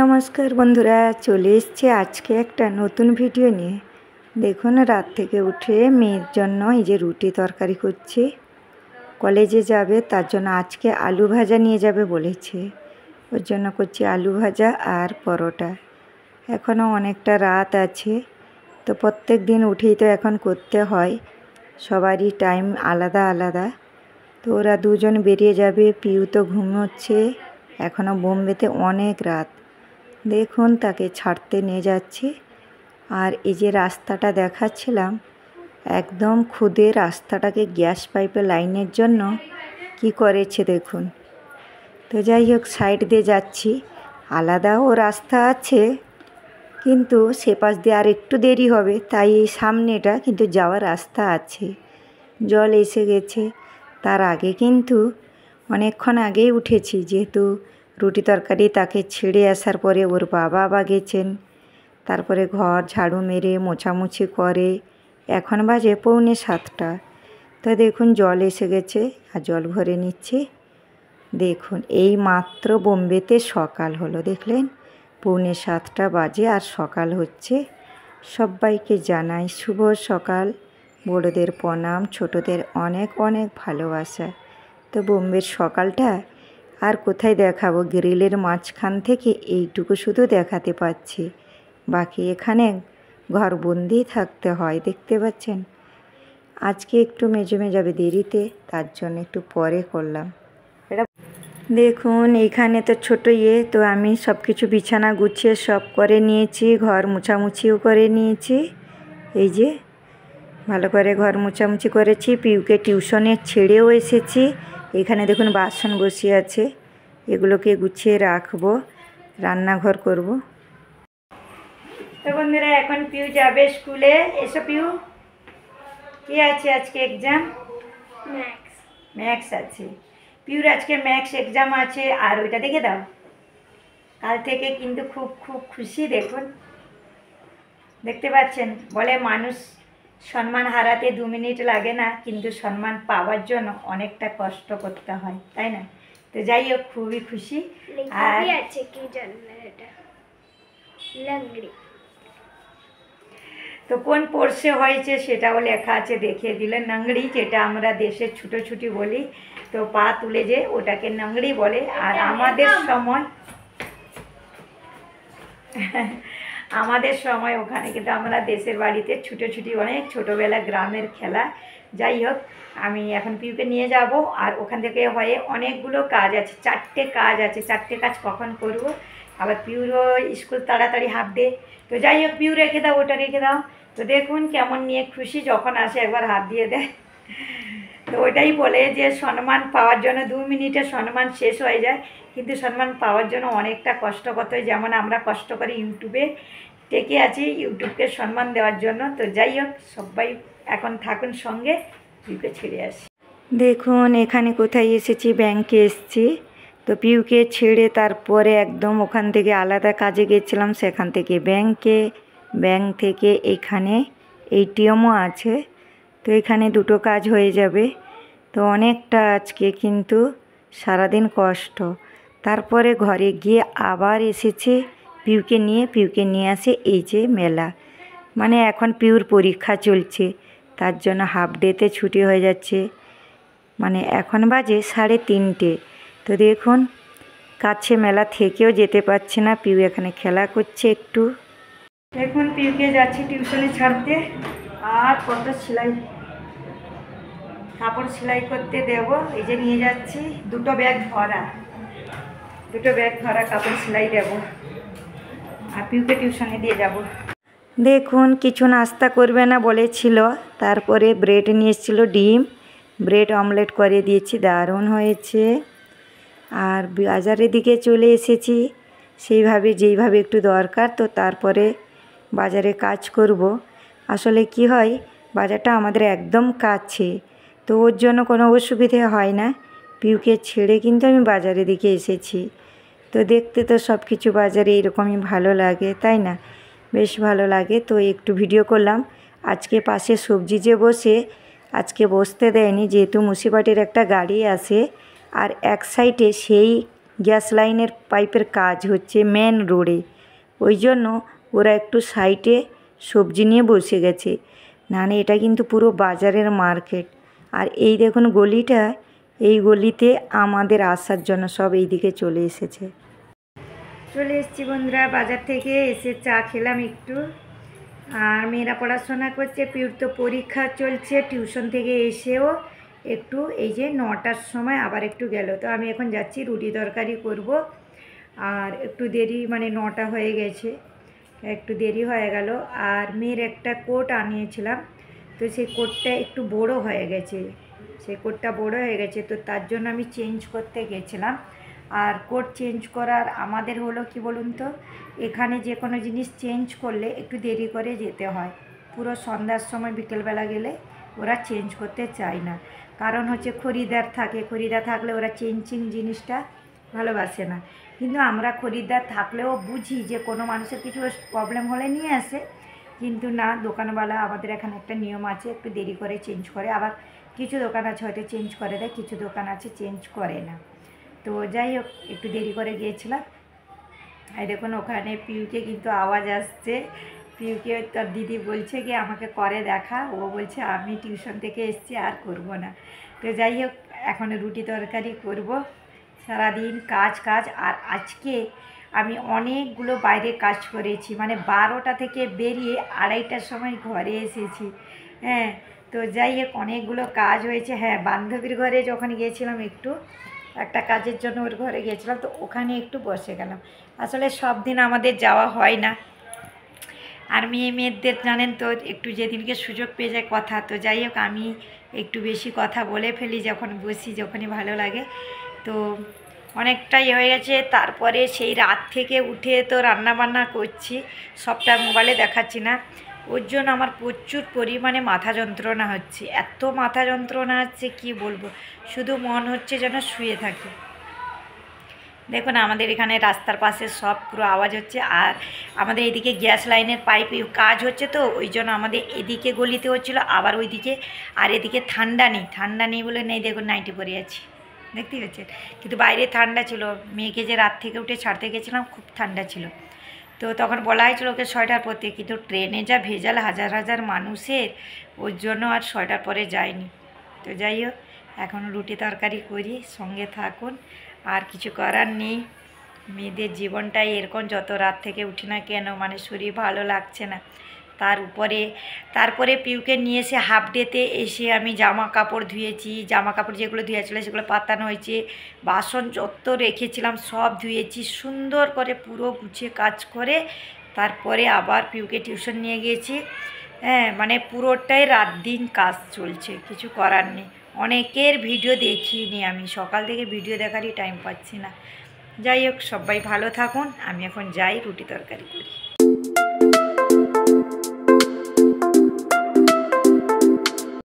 নমস্কার বন্ধুরা, চলে এসেছি আজকে একটা নতুন ভিডিও নিয়ে। দেখুন, রাত থেকে উঠে মেয়ের জন্য এই যে রুটি তরকারি করছি। কলেজে যাবে, তার জন্য আজকে আলু ভাজা নিয়ে যাবে বলেছে, ওর জন্য করছি আলু ভাজা আর পরোটা। এখনও অনেকটা রাত আছে, তো প্রত্যেক দিন উঠেই তো এখন করতে হয়, সবারই টাইম আলাদা আলাদা। তো ওরা দুজন বেরিয়ে যাবে, পিউ তো ঘুমোচ্ছে, এখনও বোম্বেতে অনেক রাত। দেখুন, তাকে ছাড়তে নিয়ে যাচ্ছি। আর এই যে রাস্তাটা দেখাচ্ছিলাম, একদম খুদে রাস্তাটাকে গ্যাস পাইপের লাইনের জন্য কি করেছে দেখুন। তো যাই হোক, সাইড দিয়ে যাচ্ছি, আলাদাও রাস্তা আছে, কিন্তু সে পাশ দিয়ে আর একটু দেরি হবে, তাই এই সামনেটা কিন্তু যাওয়ার রাস্তা আছে। জল এসে গেছে, তার আগে কিন্তু অনেকক্ষণ আগেই উঠেছি, যেহেতু রুটি তরকারি তাকে ছেড়ে আসার পরে ওর বাবা গেছেন, তারপরে ঘর ঝাড়ু মেরে মোছামুছি করে এখন বাজে 6:45। তো দেখুন, জল এসে গেছে আর জল ভরে নিচ্ছি। দেখুন, এই মাত্র বোম্বেতে সকাল হলো, দেখলেন 6:45 বাজে আর সকাল হচ্ছে। সবাইকে জানাই শুভ সকাল, বড়দের প্রণাম, ছোটদের অনেক অনেক ভালোবাসা। তো বোম্বের সকালটা আর কোথায় দেখাবো, গ্রিলের মাঝখান থেকে এইটুকু শুধু দেখাতে পাচ্ছি, বাকি এখানে ঘরবন্দি থাকতে হয়, দেখতে পাচ্ছেন। আজকে একটু মেজমে যাবে দেরিতে, তার জন্য একটু পরে করলাম এটা। দেখুন, এইখানে তো ছোটো তো আমি সব কিছু বিছানা গুছিয়ে সব করে নিয়েছি, ঘর মুছামুছিও করে নিয়েছি। এই যে ভালো করে ঘর মুছামুছি করেছি, পিউকে টিউশনে ছেড়েও এসেছি। এখানে দেখুন বাসন বসিয়ে আছে, এগুলোকে গুছিয়ে রাখবো, রান্নাঘর করব। তো বন্ধুরা, এখন পিউ যাবে স্কুলে। এসো পিউ, কি আছে আজকে? এক্সাম ম্যাথস আছে। পিউর আজকে ম্যাথস এক্সাম আছে। আর ওইটা দেখে দাও, কাল থেকে কিন্তু খুব খুব খুশি। দেখুন, দেখতে পাচ্ছেন, বলে মানুষ সম্মান হারাতে 2 মিনিট লাগে না, কিন্তু সম্মান পাওয়ার জন্য অনেকটা কষ্ট করতে হয়, তাই না? তো যাই হোক, খুবই খুশি। আর আছে কি জানেন, এটা লাংড়ি। তো কোন পোর্সে হয়েছে সেটাও লেখা আছে, দেখিয়ে দিলেন। নাংড়ি, যেটা আমরা দেশে ছুটোছুটি বলি, তো পা তুলে যে ওটাকে নাংড়ি বলে। আর আমাদের সময় ওখানে কিন্তু আমরা দেশের বাড়িতে ছুটোছুটি, অনেক ছোটোবেলা গ্রামের খেলা। যাই হোক, আমি এখন পিউকে নিয়ে যাব, আর ওখান থেকে হয়ে অনেকগুলো কাজ আছে, 4টে কাজ আছে। 4টে কাজ কখন করব, আবার পিউরও স্কুল তাড়াতাড়ি হাফ ডে। তো যাই হোক, পিউ রেখে দাও, ওটা রেখে দাও। তো দেখুন কেমন নিয়ে খুশি, যখন আসে একবার হাত দিয়ে দেয়। তো ওইটাই বলে যে সম্মান পাওয়ার জন্য 2 মিনিটে সম্মান শেষ হয়ে যায়, কিন্তু সম্মান পাওয়ার জন্য অনেকটা কষ্ট করতে হয়। যেমন আমরা কষ্ট করি ইউটিউবে টেকে আছি, ইউটিউবকে সম্মান দেওয়ার জন্য। তো যাই হোক, সবাই এখন থাকুন সঙ্গে, পিউকে ছেড়ে আসি। দেখুন, এখানে কোথায় এসেছি, ব্যাংকে এসেছি। তো পিউকে ছেড়ে তারপরে একদম ওখান থেকে আলাদা কাজে গেছিলাম, সেখান থেকে ব্যাংকে, ব্যাংক থেকে এখানে এটিএমও আছে। তো এখানে 2টো কাজ হয়ে যাবে। তো অনেকটা আজকে কিন্তু সারাদিন কষ্ট। তারপরে ঘরে গিয়ে আবার এসেছি পিউকে নিয়ে আসে এই যে মেলা, মানে এখন পিউর পরীক্ষা চলছে, তার জন্য হাফ ডেতে ছুটি হয়ে যাচ্ছে। মানে এখন বাজে 3:30। তো দেখুন, কাছে মেলা থেকেও যেতে পারছে না, পিউ এখানে খেলা করছে একটু। দেখুন, পিউকে যাচ্ছি টিউশনে ছাড়তে। আর কত কাপড় সেলাই করতে দেব, এই যে নিয়ে যাচ্ছি 2টো ব্যাগ ভরা কাপড় সেলাই দেব, আর পিউকে টিউশনে দিয়ে যাব। দেখুন, কিছু নাস্তা করবে না বলেছিল, তারপরে ব্রেড নিয়ে এসেছিল, ডিম, ব্রেড অমলেট করে দিয়েছি, দারুণ হয়েছে। আর বাজারের দিকে চলে এসেছি, যেইভাবে একটু দরকার, তো তারপরে বাজারে কাজ করব। আসলে কি হয়, বাজারটা আমাদের একদম কাছে, তো ওর জন্য কোনো অসুবিধে হয় না। পিউকে ছেড়ে কিন্তু আমি বাজারের দিকে এসেছি। তো দেখতে তো সব কিছু বাজারে এরকমই ভালো লাগে, তাই না? বেশ ভালো লাগে। তো একটু ভিডিও করলাম। আজকে পাশে সবজি যে আজকে বসতে দেয়নি, যেহেতু মুন্সিপালিটির একটা গাড়ি আসে, আর এক সাইডে সেই গ্যাস লাইনের পাইপের কাজ হচ্ছে মেন রোডে, ওই জন্য ওরা একটু সাইডে সবজি নিয়ে বসে গেছে। নাহলে এটা কিন্তু পুরো বাজারের মার্কেট। আর এই দেখুন গলিটা, এই গলিতে আমাদের আসার জন্য সব এই দিকে চলে এসেছে। চলে এসেছি বন্ধুরা, বাজার থেকে এসে চা খেলাম একটু। আর মেয়েরা পড়াশোনা করছে, পিউর তো পরীক্ষা চলছে, টিউশন থেকে এসেও একটু এই যে 9টার সময় আবার একটু গেল। তো আমি এখন যাচ্ছি রুটি তরকারি করব। আর একটু দেরি, মানে 9টা হয়ে গেছে, একটু দেরি হয়ে গেল। আর মেয়ের একটা কোট আনিয়েছিলাম, তো সেই কোটটা একটু বড় হয়ে গেছে, সেই কোটটা বড় হয়ে গেছে, তো তার জন্য আমি চেঞ্জ করতে গেছিলাম। আর কোট চেঞ্জ করার আমাদের হলো কি বলুন তো, এখানে যে কোনো জিনিস চেঞ্জ করলে একটু দেরি করে যেতে হয়। পুরো সন্ধ্যার সময় বিকেলবেলা গেলে ওরা চেঞ্জ করতে চায় না, কারণ হচ্ছে খরিদ্দার থাকে, খরিদ্দার থাকলে ওরা চেঞ্জিং জিনিসটা ভালোবাসে না। কিন্তু আমরা খরিদ্দার থাকলেও বুঝি যে কোনো মানুষের কিছু প্রবলেম হলে নিয়ে আসে, কিন্তু না, দোকানওয়ালা আমাদের এখানে একটা নিয়ম আছে, একটু দেরি করে চেঞ্জ করে। আবার কিছু দোকান আছে হয়তো চেঞ্জ করে দেয়, কিছু দোকান আছে চেঞ্জ করে না। তো যাই হোক, একটু দেরি করে গিয়েছিলাম। এই দেখুন ওখানে পিউকে কিন্তু আওয়াজ আসছে, পিউকে তার দিদি বলছে কি আমাকে করে দেখা, ও বলছে আমি টিউশন থেকে এসেছি আর করব না। তো যাই হোক, এখন রুটি তরকারি করব। সারাদিন কাজ কাজ। আর আজকে আমি অনেকগুলো বাইরে কাজ করেছি, মানে 12টা থেকে বেরিয়ে 2:30টার সময় ঘরে এসেছি। হ্যাঁ, তো যাই হোক অনেকগুলো কাজ হয়েছে। হ্যাঁ, বান্ধবীর ঘরে যখন গিয়েছিলাম একটু একটা কাজের জন্য ওর ঘরে গিয়েছিলাম, তো ওখানে একটু বসে গেলাম। আসলে সব দিন আমাদের যাওয়া হয় না, আর মেয়েদের জানেন তো একটু যেদিনকে সুযোগ পেয়ে যায় কথা। তো যাই হোক, আমি একটু বেশি কথা বলে ফেলি যখন বসি, যখনই ভালো লাগে। তো অনেকটাই হয়ে গেছে। তারপরে সেই রাত থেকে উঠে তো রান্না বান্না করছি, সবটা মোবাইলে দেখাচ্ছি না। ওর জন্য আমার প্রচুর পরিমাণে মাথা যন্ত্রণা হচ্ছে, এত মাথা যন্ত্রণা হচ্ছে কি বলবো, শুধু মন হচ্ছে যেন শুয়ে থাকি। দেখুন আমাদের এখানে রাস্তার পাশে সব পুরো আওয়াজ হচ্ছে। আর আমাদের এদিকে গ্যাস লাইনের পাইপে কাজ হচ্ছে, তো ওই জন্য আমাদের এদিকে গলিতে হচ্ছিলো, আবার ওইদিকে। আর এদিকে ঠান্ডা নেই বলে নেই, দেখুন নাইটি পরে আছি, দেখতেই পাচ্ছেন। কিন্তু বাইরে ঠান্ডা ছিল, মেয়েকে যে রাত থেকে উঠে ছাড়তে গেছিলাম খুব ঠান্ডা ছিল। তো তখন বলা হয়েছিল ওকে সোয়েটার পরতে, কিন্তু ট্রেনে যা ভেজাল হাজার হাজার মানুষের, ওর জন্য আর সোয়েটার পরে যায়নি। তো যাই হোক, এখন রুটি তরকারি করি, সঙ্গে থাকুন। আর কিছু করার নেই, মেয়েদের জীবনটাই এরকম, যত রাত থেকে উঠি না কেন, মানে শরীর ভালো লাগছে না। তারপরে পিউকে নিয়ে এসে হাফ ডেতে এসে আমি জামা কাপড় ধুয়েছি, জামা কাপড় যেগুলো ধুয়েছিল সেগুলো পাতানো হয়েছে, বাসন যত রেখেছিলাম সব ধুয়েছি, সুন্দর করে পুরো গুছিয়ে কাজ করে তারপরে আবার পিউকে টিউশন নিয়ে গিয়েছি। হ্যাঁ, মানে পুরোটাই রাত দিন কাজ চলছে, কিছু করার নেই। অনেকের ভিডিও দেখিনি, আমি সকাল থেকে ভিডিও দেখারই টাইম পাচ্ছি না। যাই হোক, সবাই ভালো থাকুন, আমি এখন যাই রুটি তরকারি করি।